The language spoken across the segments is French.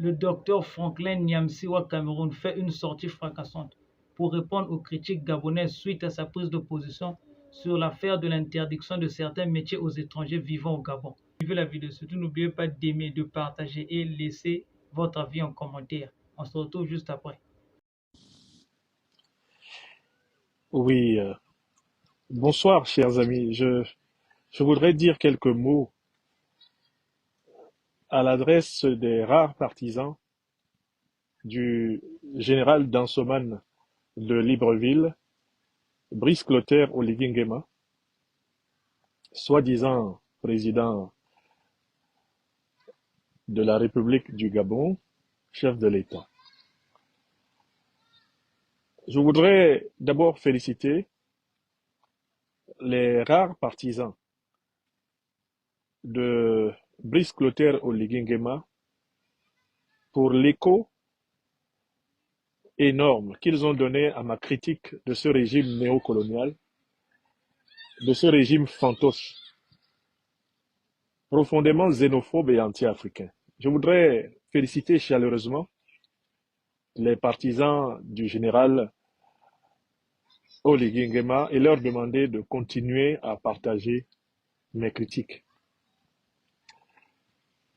Le docteur Franklin Nyamsi Cameroun fait une sortie fracassante pour répondre aux critiques gabonaises suite à sa prise de position sur l'affaire de l'interdiction de certains métiers aux étrangers vivant au Gabon. Suivez la vidéo, surtout n'oubliez pas d'aimer, de partager et laisser votre avis en commentaire. On se retrouve juste après. Oui, bonsoir chers amis. Je voudrais dire quelques mots à l'adresse des rares partisans du général Dansoman de Libreville, Brice Clotaire Oligui Nguema, soi-disant président de la République du Gabon, chef de l'État. Je voudrais d'abord féliciter les rares partisans de Brice Clotaire Oligui Nguema pour l'écho énorme qu'ils ont donné à ma critique de ce régime néocolonial, de ce régime fantoche, profondément xénophobe et anti-africain. Je voudrais féliciter chaleureusement les partisans du général Oligui Nguema et leur demander de continuer à partager mes critiques.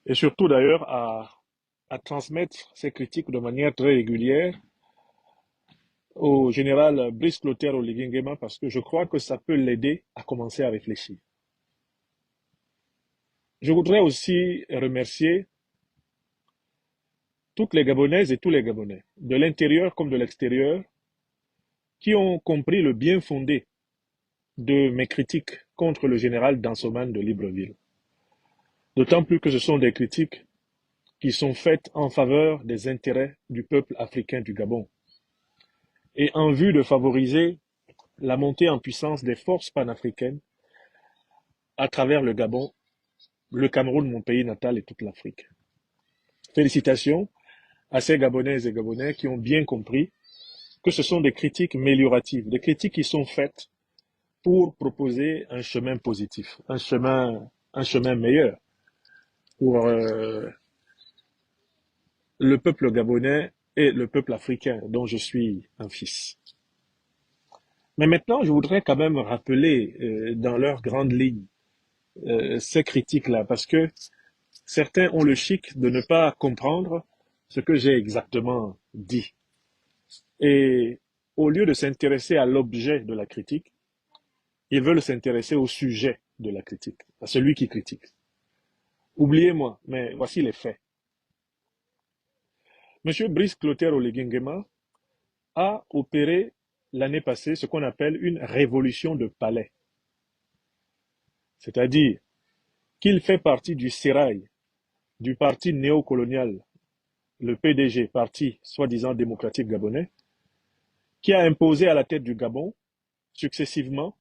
Et surtout d'ailleurs à transmettre ces critiques de manière très régulière au général Brice Clotaire Oligui Nguema parce que je crois que ça peut l'aider à commencer à réfléchir. Je voudrais aussi remercier toutes les Gabonaises et tous les Gabonais, de l'intérieur comme de l'extérieur, qui ont compris le bien fondé de mes critiques contre le général Dansoman de Libreville. D'autant plus que ce sont des critiques qui sont faites en faveur des intérêts du peuple africain du Gabon et en vue de favoriser la montée en puissance des forces panafricaines à travers le Gabon, le Cameroun, mon pays natal et toute l'Afrique. Félicitations à ces Gabonaises et Gabonais qui ont bien compris que ce sont des critiques mélioratives, des critiques qui sont faites pour proposer un chemin positif, un chemin meilleur pour le peuple gabonais et le peuple africain dont je suis un fils. Mais maintenant, je voudrais quand même rappeler dans leurs grandes lignes ces critiques-là, parce que certains ont le chic de ne pas comprendre ce que j'ai exactement dit. Et au lieu de s'intéresser à l'objet de la critique, ils veulent s'intéresser au sujet de la critique, à celui qui critique. Oubliez-moi, mais voici les faits. Monsieur Brice Clotaire Oligui Nguema a opéré l'année passée ce qu'on appelle une révolution de palais. C'est-à-dire qu'il fait partie du sérail du parti néocolonial, le PDG, parti soi-disant démocratique gabonais, qui a imposé à la tête du Gabon, successivement,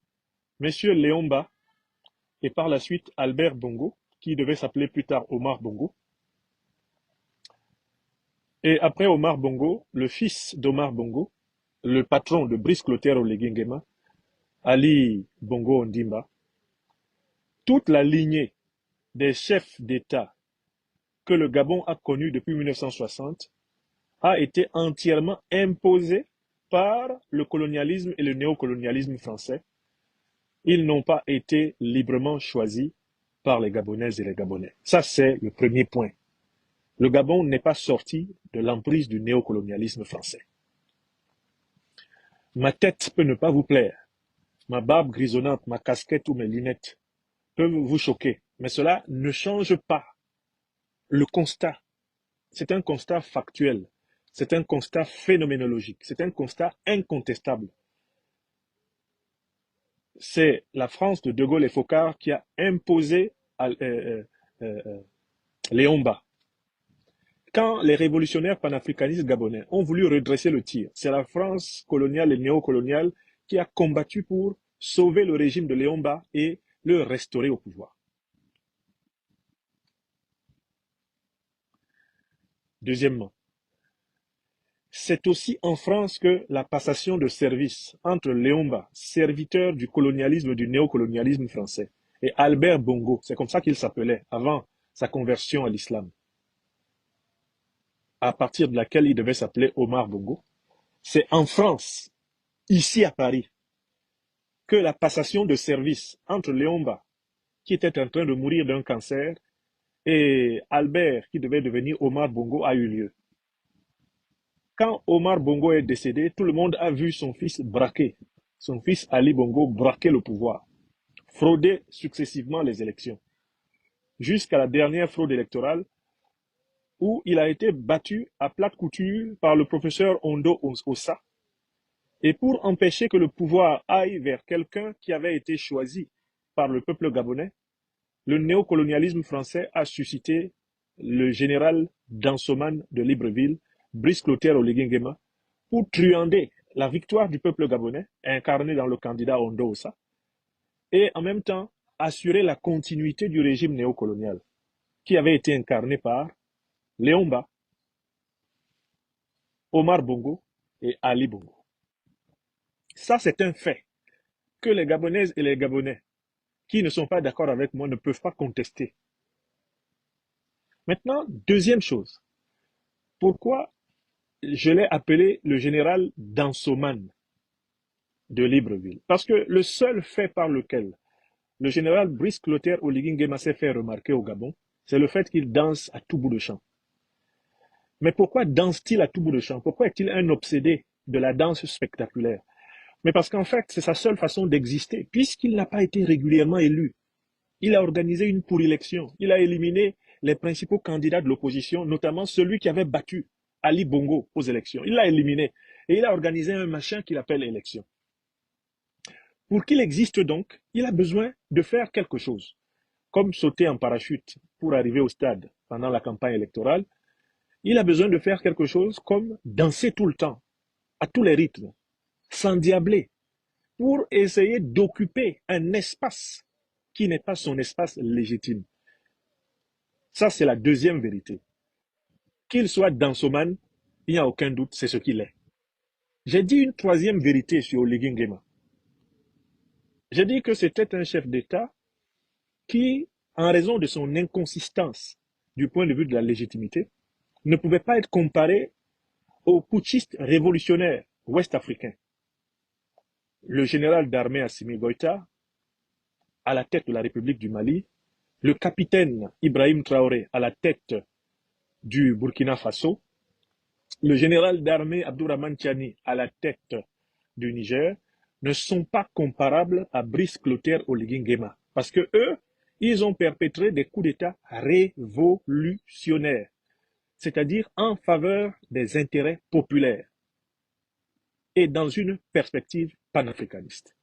M. Léomba et par la suite Albert Bongo, qui devait s'appeler plus tard Omar Bongo. Et après Omar Bongo, le fils d'Omar Bongo, le patron de Brice Clotaire Oligui Nguema, Ali Bongo Ondimba, toute la lignée des chefs d'État que le Gabon a connus depuis 1960 a été entièrement imposée par le colonialisme et le néocolonialisme français. Ils n'ont pas été librement choisis par les Gabonaises et les Gabonais. Ça, c'est le premier point. Le Gabon n'est pas sorti de l'emprise du néocolonialisme français. Ma tête peut ne pas vous plaire. Ma barbe grisonnante, ma casquette ou mes lunettes peuvent vous choquer. Mais cela ne change pas le constat. C'est un constat factuel. C'est un constat phénoménologique. C'est un constat incontestable. C'est la France de De Gaulle et Focard qui a imposé Léomba. Quand les révolutionnaires panafricanistes gabonais ont voulu redresser le tir, c'est la France coloniale et néocoloniale qui a combattu pour sauver le régime de Léomba et le restaurer au pouvoir. Deuxièmement, c'est aussi en France que la passation de service entre Léomba, serviteur du colonialisme, du néocolonialisme français, et Albert Bongo, c'est comme ça qu'il s'appelait avant sa conversion à l'islam, à partir de laquelle il devait s'appeler Omar Bongo. C'est en France, ici à Paris, que la passation de service entre Léomba, qui était en train de mourir d'un cancer, et Albert, qui devait devenir Omar Bongo, a eu lieu. Quand Omar Bongo est décédé, tout le monde a vu son fils braquer, son fils Ali Bongo braquer le pouvoir, frauder successivement les élections, jusqu'à la dernière fraude électorale où il a été battu à plate couture par le professeur Ondo Ossa. Et pour empêcher que le pouvoir aille vers quelqu'un qui avait été choisi par le peuple gabonais, le néocolonialisme français a suscité le général Dansoman de Libreville, Brice Clotaire Oligui Nguema, pour truander la victoire du peuple gabonais, incarné dans le candidat Ondo Ossa, et en même temps assurer la continuité du régime néocolonial, qui avait été incarné par Léomba, Omar Bongo et Ali Bongo. Ça, c'est un fait que les Gabonaises et les Gabonais qui ne sont pas d'accord avec moi ne peuvent pas contester. Maintenant, deuxième chose, pourquoi je l'ai appelé le général Dansoman de Libreville? Parce que le seul fait par lequel le général Brice Clotaire Oligui Nguema s'est fait remarquer au Gabon, c'est le fait qu'il danse à tout bout de champ. Mais pourquoi danse-t-il à tout bout de champ? Pourquoi est-il un obsédé de la danse spectaculaire? Mais parce qu'en fait, c'est sa seule façon d'exister, puisqu'il n'a pas été régulièrement élu. Il a organisé une pour-élection. Il a éliminé les principaux candidats de l'opposition, notamment celui qui avait battu Ali Bongo aux élections. Il l'a éliminé. Et il a organisé un machin qu'il appelle élection. Pour qu'il existe donc, il a besoin de faire quelque chose. Comme sauter en parachute pour arriver au stade pendant la campagne électorale, il a besoin de faire quelque chose comme danser tout le temps, à tous les rythmes, s'endiabler, pour essayer d'occuper un espace qui n'est pas son espace légitime. Ça, c'est la deuxième vérité. Qu'il soit dansoman, il n'y a aucun doute, c'est ce qu'il est. J'ai dit une troisième vérité sur Oligui Nguema. J'ai dit que c'était un chef d'État qui, en raison de son inconsistance du point de vue de la légitimité, ne pouvait pas être comparé aux putschistes révolutionnaires ouest-africains. Le général d'armée Assimi Goïta, à la tête de la République du Mali, le capitaine Ibrahim Traoré à la tête du Burkina Faso, le général d'armée Abdourahmane Tiani à la tête du Niger, ne sont pas comparables à Brice Clotaire Oligui Nguema. Parce que eux, ils ont perpétré des coups d'État révolutionnaires, c'est-à-dire en faveur des intérêts populaires et dans une perspective panafricaniste.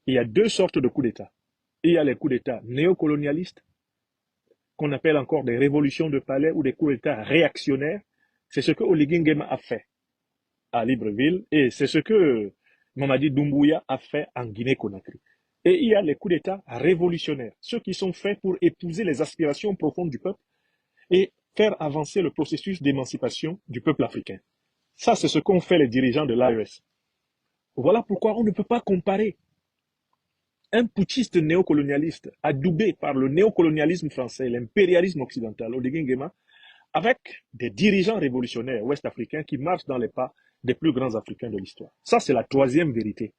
Il y a deux sortes de coups d'État. Il y a les coups d'État néocolonialistes, qu'on appelle encore des révolutions de palais ou des coups d'État réactionnaires. C'est ce que Oligui Nguema a fait à Libreville et c'est ce que Mamadi Doumbouya a fait en Guinée-Conakry. Et il y a les coups d'État révolutionnaires, ceux qui sont faits pour épouser les aspirations profondes du peuple et faire avancer le processus d'émancipation du peuple africain. Ça, c'est ce qu'ont fait les dirigeants de l'AES. Voilà pourquoi on ne peut pas comparer un putschiste néocolonialiste adoubé par le néocolonialisme français, l'impérialisme occidental, Oligui Nguema, avec des dirigeants révolutionnaires ouest-africains qui marchent dans les pas des plus grands Africains de l'histoire. Ça, c'est la troisième vérité.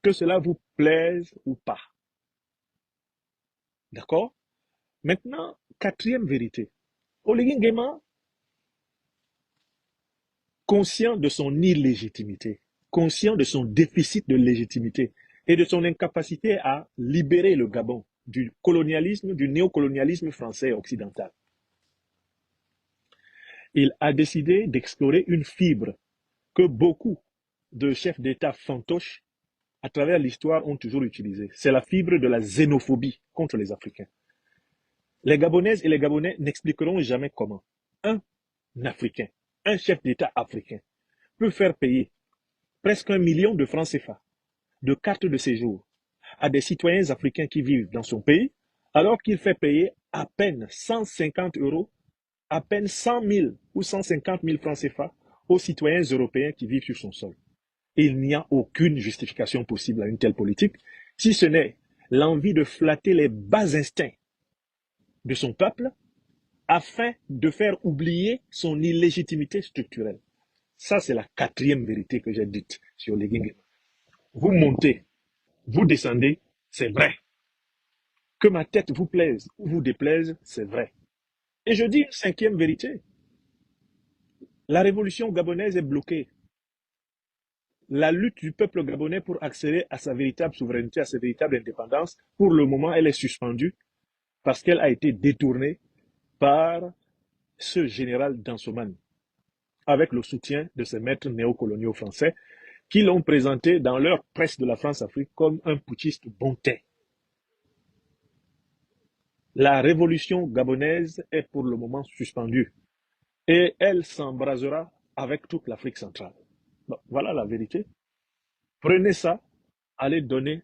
Que cela vous plaise ou pas. D'accord? Maintenant, quatrième vérité. Oligui Nguema, conscient de son illégitimité, conscient de son déficit de légitimité et de son incapacité à libérer le Gabon du colonialisme, du néocolonialisme français et occidental, il a décidé d'explorer une fibre que beaucoup de chefs d'État fantoches à travers l'histoire ont toujours utilisée. C'est la fibre de la xénophobie contre les Africains. Les Gabonaises et les Gabonais n'expliqueront jamais comment un Africain, un chef d'État africain, peut faire payer presque 1 million de francs CFA de cartes de séjour à des citoyens africains qui vivent dans son pays, alors qu'il fait payer à peine 150 euros, à peine 100 000 ou 150 000 francs CFA aux citoyens européens qui vivent sur son sol. Et il n'y a aucune justification possible à une telle politique, si ce n'est l'envie de flatter les bas instincts de son peuple afin de faire oublier son illégitimité structurelle. Ça, c'est la quatrième vérité que j'ai dite sur les Guinguinéo. Vous montez, vous descendez, c'est vrai. Que ma tête vous plaise ou vous déplaise, c'est vrai. Et je dis une cinquième vérité. La révolution gabonaise est bloquée. La lutte du peuple gabonais pour accéder à sa véritable souveraineté, à sa véritable indépendance, pour le moment, elle est suspendue parce qu'elle a été détournée par ce général Dansoman, avec le soutien de ses maîtres néocoloniaux français, qui l'ont présenté dans leur presse de la France-Afrique comme un putschiste bontain. La révolution gabonaise est pour le moment suspendue et elle s'embrasera avec toute l'Afrique centrale. Bon, voilà la vérité. Prenez ça, allez donner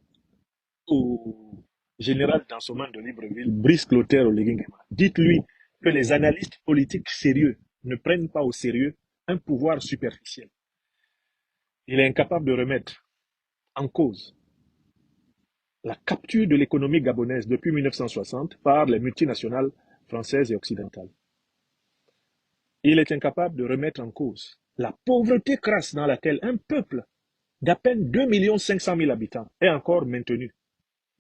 au général Dansoman de Libreville, Brice Clotaire Oligui-Nguema. Dites-lui que les analystes politiques sérieux ne prennent pas au sérieux un pouvoir superficiel. Il est incapable de remettre en cause la capture de l'économie gabonaise depuis 1960 par les multinationales françaises et occidentales. Il est incapable de remettre en cause la pauvreté crasse dans laquelle un peuple d'à peine 2,5 millions habitants est encore maintenu,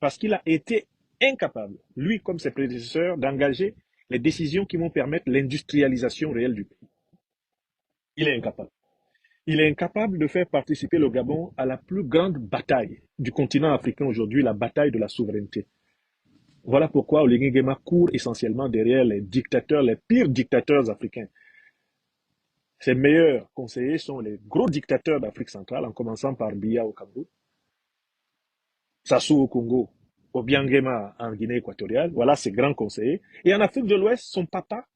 parce qu'il a été incapable, lui comme ses prédécesseurs, d'engager les décisions qui vont permettre l'industrialisation réelle du pays. Il est incapable. Il est incapable de faire participer le Gabon à la plus grande bataille du continent africain aujourd'hui, la bataille de la souveraineté. Voilà pourquoi Oligui Nguema court essentiellement derrière les dictateurs, les pires dictateurs africains. Ses meilleurs conseillers sont les gros dictateurs d'Afrique centrale, en commençant par Biya au Cameroun, Sassou au Congo, Obiang Nguema en Guinée équatoriale. Voilà ses grands conseillers. Et en Afrique de l'Ouest, son papa,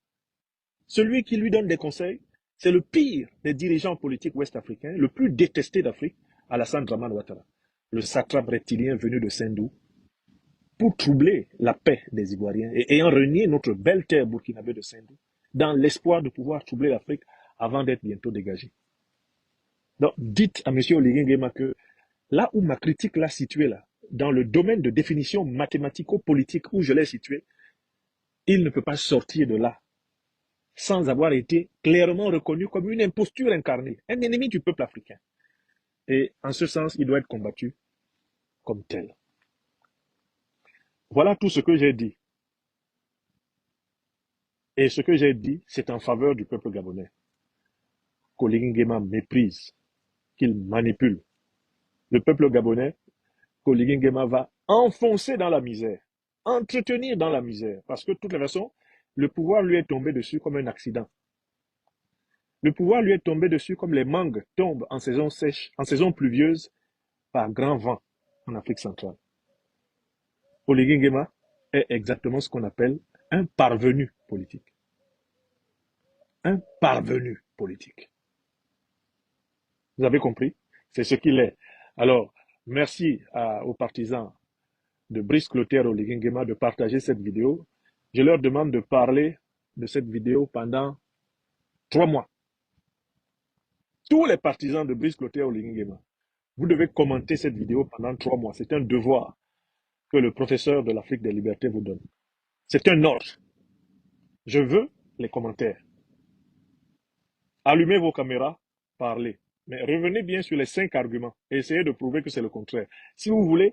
celui qui lui donne des conseils, c'est le pire des dirigeants politiques ouest-africains, le plus détesté d'Afrique, Alassane Dramane Ouattara, le satrape reptilien venu de Sendou, pour troubler la paix des Ivoiriens et ayant renié notre belle terre burkinabé de Sendou, dans l'espoir de pouvoir troubler l'Afrique avant d'être bientôt dégagé. Donc, dites à M. Oligui Nguema que là où ma critique l'a situé, là, dans le domaine de définition mathématico-politique où je l'ai situé, il ne peut pas sortir de là sans avoir été clairement reconnu comme une imposture incarnée, un ennemi du peuple africain. Et en ce sens, il doit être combattu comme tel. Voilà tout ce que j'ai dit. Et ce que j'ai dit, c'est en faveur du peuple gabonais. Qu'Oligui Nguema méprise, qu'il manipule. Le peuple gabonais, qu'Oligui Nguema va enfoncer dans la misère, entretenir dans la misère, parce que de toute façon, le pouvoir lui est tombé dessus comme un accident. Le pouvoir lui est tombé dessus comme les mangues tombent en saison sèche, en saison pluvieuse, par grand vent en Afrique centrale. Oligui Nguema est exactement ce qu'on appelle un parvenu politique. Un parvenu politique. Vous avez compris? C'est ce qu'il est. Alors, merci aux partisans de Brice Clotaire Oligui Nguema de partager cette vidéo. Je leur demande de parler de cette vidéo pendant 3 mois. Tous les partisans de Brice Clotaire Oligui Nguema, vous devez commenter cette vidéo pendant 3 mois. C'est un devoir que le professeur de l'Afrique des libertés vous donne. C'est un ordre. Je veux les commentaires. Allumez vos caméras, parlez. Mais revenez bien sur les 5 arguments et essayez de prouver que c'est le contraire. Si vous voulez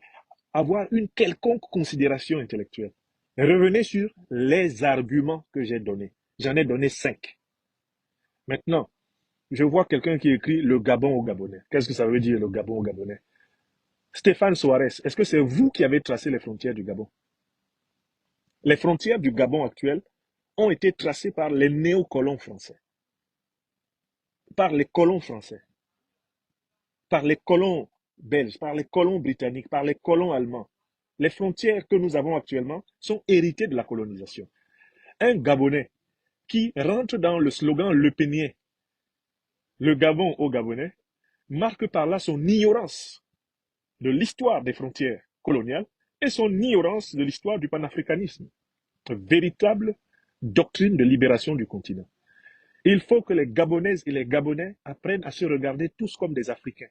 avoir une quelconque considération intellectuelle, revenez sur les arguments que j'ai donnés. J'en ai donné 5. Maintenant, je vois quelqu'un qui écrit le Gabon au Gabonais. Qu'est-ce que ça veut dire le Gabon au Gabonais? Stéphane Soares, est-ce que c'est vous qui avez tracé les frontières du Gabon? Les frontières du Gabon actuel ont été tracées par les néocolons français, par les colons français, par les colons belges, par les colons britanniques, par les colons allemands. Les frontières que nous avons actuellement sont héritées de la colonisation. Un Gabonais qui rentre dans le slogan lepénien, le Gabon au Gabonais, marque par là son ignorance de l'histoire des frontières coloniales et son ignorance de l'histoire du panafricanisme, véritable doctrine de libération du continent. Il faut que les Gabonaises et les Gabonais apprennent à se regarder tous comme des Africains.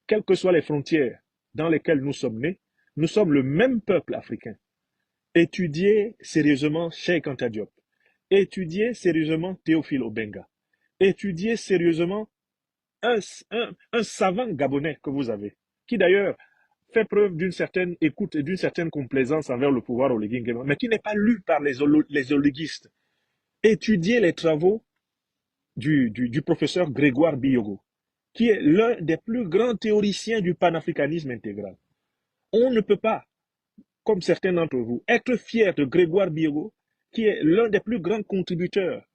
Quelles que soient les frontières dans lesquelles nous sommes nés, nous sommes le même peuple africain. Étudiez sérieusement Cheikh Anta Diop. étudiez sérieusement Théophile Obenga. Étudiez sérieusement un savant gabonais que vous avez, qui d'ailleurs fait preuve d'une certaine écoute et d'une certaine complaisance envers le pouvoir Oligui Nguema, mais qui n'est pas lu par les oliguistes. Étudiez les travaux du professeur Grégoire Biyogo, qui est l'un des plus grands théoriciens du panafricanisme intégral. On ne peut pas, comme certains d'entre vous, être fier de Grégoire Biyogo, qui est l'un des plus grands contributeurs,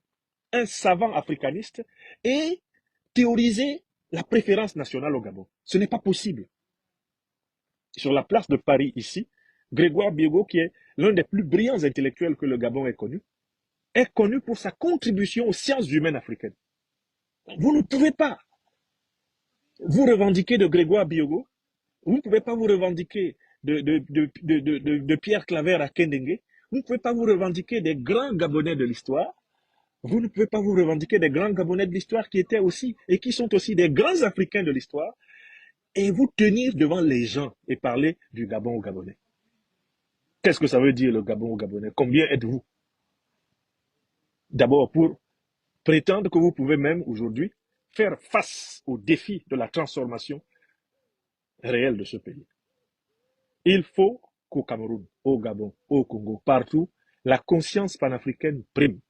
un savant africaniste, et théoriser la préférence nationale au Gabon. Ce n'est pas possible. Sur la place de Paris, ici, Grégoire Biyogo, qui est l'un des plus brillants intellectuels que le Gabon ait connu, est connu pour sa contribution aux sciences humaines africaines. Vous ne pouvez pas vous revendiquer de Grégoire Biyogo, vous ne pouvez pas vous revendiquer de Pierre Claver à Kendenge, vous ne pouvez pas vous revendiquer des grands Gabonais de l'histoire, vous ne pouvez pas vous revendiquer des grands Gabonais de l'histoire qui étaient aussi et qui sont aussi des grands Africains de l'histoire, et vous tenir devant les gens et parler du Gabon aux Gabonais. Qu'est-ce que ça veut dire le Gabon aux Gabonais? Combien êtes-vous? D'abord, pour prétendre que vous pouvez même aujourd'hui faire face au défi de la transformation réelle de ce pays. Il faut qu'au Cameroun, au Gabon, au Congo, partout, la conscience panafricaine prime.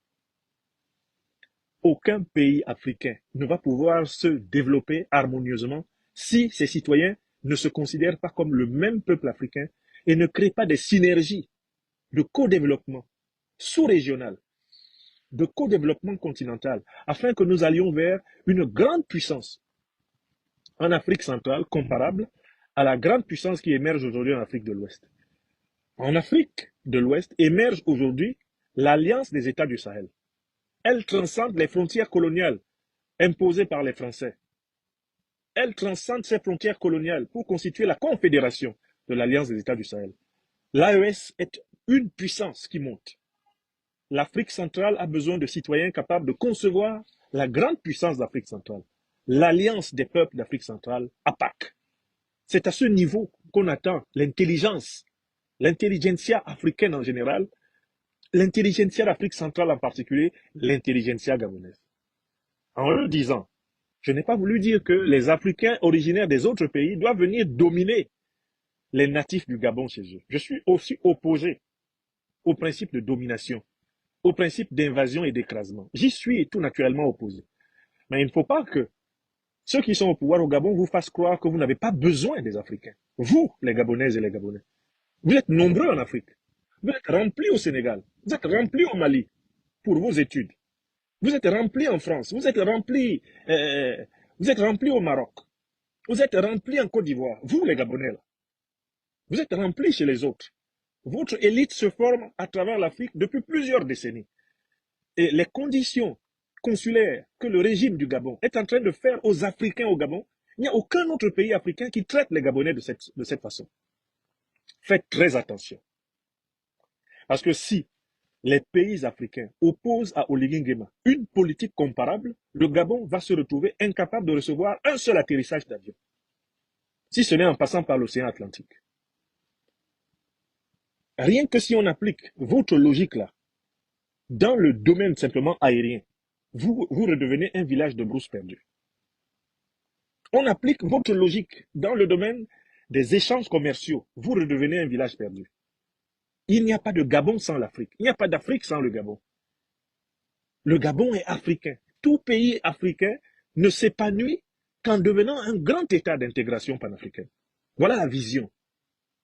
Aucun pays africain ne va pouvoir se développer harmonieusement si ses citoyens ne se considèrent pas comme le même peuple africain et ne créent pas des synergies de co-développement sous-régional, de co-développement continental, afin que nous allions vers une grande puissance en Afrique centrale comparable à la grande puissance qui émerge aujourd'hui en Afrique de l'Ouest. En Afrique de l'Ouest émerge aujourd'hui l'Alliance des États du Sahel. Elle transcende les frontières coloniales imposées par les Français. Elle transcende ces frontières coloniales pour constituer la confédération de l'Alliance des États du Sahel. L'AES est une puissance qui monte. L'Afrique centrale a besoin de citoyens capables de concevoir la grande puissance d'Afrique centrale. L'Alliance des peuples d'Afrique centrale, APAC. C'est à ce niveau qu'on attend l'intelligence, l'intelligentsia africaine en général, l'intelligentsia d'Afrique centrale en particulier, l'intelligentsia gabonaise. En le disant, je n'ai pas voulu dire que les Africains originaires des autres pays doivent venir dominer les natifs du Gabon chez eux. Je suis aussi opposé au principe de domination, au principe d'invasion et d'écrasement. J'y suis tout naturellement opposé. Mais il ne faut pas que ceux qui sont au pouvoir au Gabon vous fassent croire que vous n'avez pas besoin des Africains. Vous, les Gabonaises et les Gabonais, vous êtes nombreux en Afrique. Vous êtes remplis au Sénégal. Vous êtes remplis au Mali pour vos études. Vous êtes remplis en France. Vous êtes remplis au Maroc. Vous êtes remplis en Côte d'Ivoire. Vous, les Gabonais, là. Vous êtes remplis chez les autres. Votre élite se forme à travers l'Afrique depuis plusieurs décennies. Et les conditions consulaires que le régime du Gabon est en train de faire aux Africains au Gabon, il n'y a aucun autre pays africain qui traite les Gabonais de cette façon. Faites très attention. Parce que si les pays africains opposent à Oligui Nguema une politique comparable, le Gabon va se retrouver incapable de recevoir un seul atterrissage d'avion, si ce n'est en passant par l'océan Atlantique. Rien que si on applique votre logique là, dans le domaine simplement aérien, vous redevenez un village de brousse perdue. On applique votre logique dans le domaine des échanges commerciaux, vous redevenez un village perdu. Il n'y a pas de Gabon sans l'Afrique. Il n'y a pas d'Afrique sans le Gabon. Le Gabon est africain. Tout pays africain ne s'épanouit qu'en devenant un grand état d'intégration panafricaine. Voilà la vision.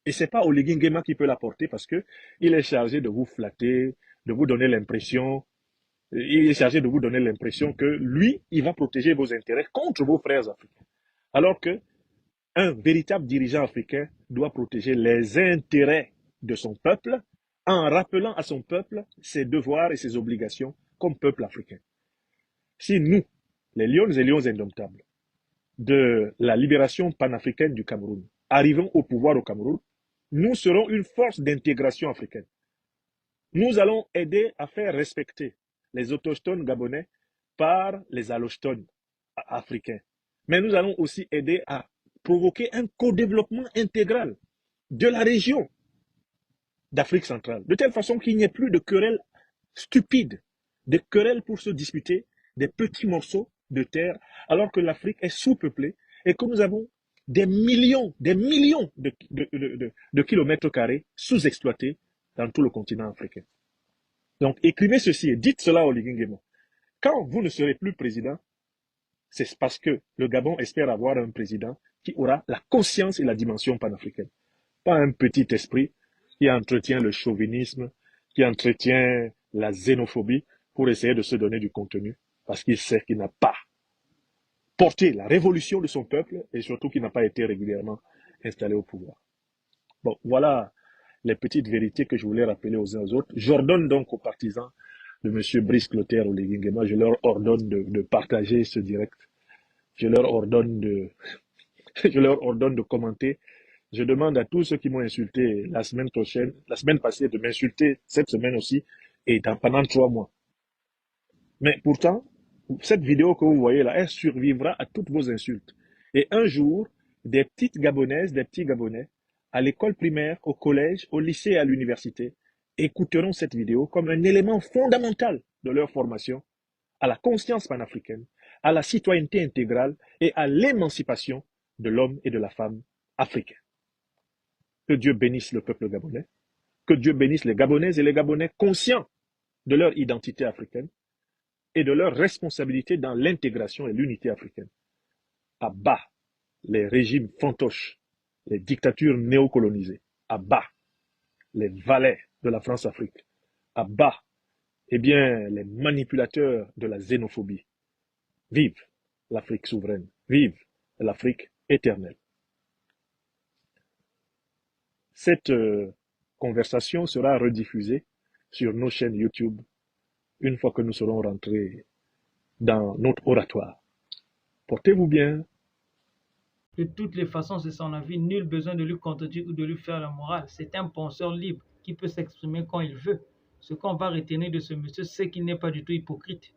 Et ce n'est pas Oligui Nguema qui peut l'apporter parce qu'il est chargé de vous flatter, de vous donner l'impression, que lui, il va protéger vos intérêts contre vos frères africains. Alors que un véritable dirigeant africain doit protéger les intérêts de son peuple en rappelant à son peuple ses devoirs et ses obligations comme peuple africain. Si nous, les lions et lions indomptables de la libération panafricaine du Cameroun, arrivons au pouvoir au Cameroun, nous serons une force d'intégration africaine. Nous allons aider à faire respecter les autochtones gabonais par les allochtones africains. Mais nous allons aussi aider à provoquer un co-développement intégral de la région, d'Afrique centrale, de telle façon qu'il n'y ait plus de querelles stupides des querelles pour se disputer des petits morceaux de terre, alors que l'Afrique est sous-peuplée et que nous avons des millions de kilomètres carrés sous-exploités dans tout le continent africain. Donc écrivez ceci et dites cela au Nguema. Quand vous ne serez plus président, c'est parce que le Gabon espère avoir un président qui aura la conscience et la dimension panafricaine. Pas un petit esprit qui entretient le chauvinisme, qui entretient la xénophobie pour essayer de se donner du contenu, parce qu'il sait qu'il n'a pas porté la révolution de son peuple et surtout qu'il n'a pas été régulièrement installé au pouvoir. Bon, voilà les petites vérités que je voulais rappeler aux uns aux autres. J'ordonne donc aux partisans de M. Brice Clotaire Oligui Nguema, je leur ordonne de partager ce direct. Je leur ordonne je leur ordonne de commenter. Je demande à tous ceux qui m'ont insulté la semaine prochaine, la semaine passée, de m'insulter cette semaine aussi et pendant 3 mois. Mais pourtant, cette vidéo que vous voyez là, elle survivra à toutes vos insultes. Et un jour, des petites Gabonaises, des petits Gabonais, à l'école primaire, au collège, au lycée et à l'université, écouteront cette vidéo comme un élément fondamental de leur formation à la conscience panafricaine, à la citoyenneté intégrale et à l'émancipation de l'homme et de la femme africains. Que Dieu bénisse le peuple gabonais, que Dieu bénisse les Gabonaises et les Gabonais conscients de leur identité africaine et de leur responsabilité dans l'intégration et l'unité africaine. À bas les régimes fantoches, les dictatures néocolonisées, à bas les valets de la France-Afrique, à bas les manipulateurs de la xénophobie. Vive l'Afrique souveraine, vive l'Afrique éternelle. Cette conversation sera rediffusée sur nos chaînes YouTube une fois que nous serons rentrés dans notre oratoire. Portez-vous bien. De toutes les façons, c'est son avis. Nul besoin de lui contredire ou de lui faire la morale. C'est un penseur libre qui peut s'exprimer quand il veut. Ce qu'on va retenir de ce monsieur, c'est qu'il n'est pas du tout hypocrite.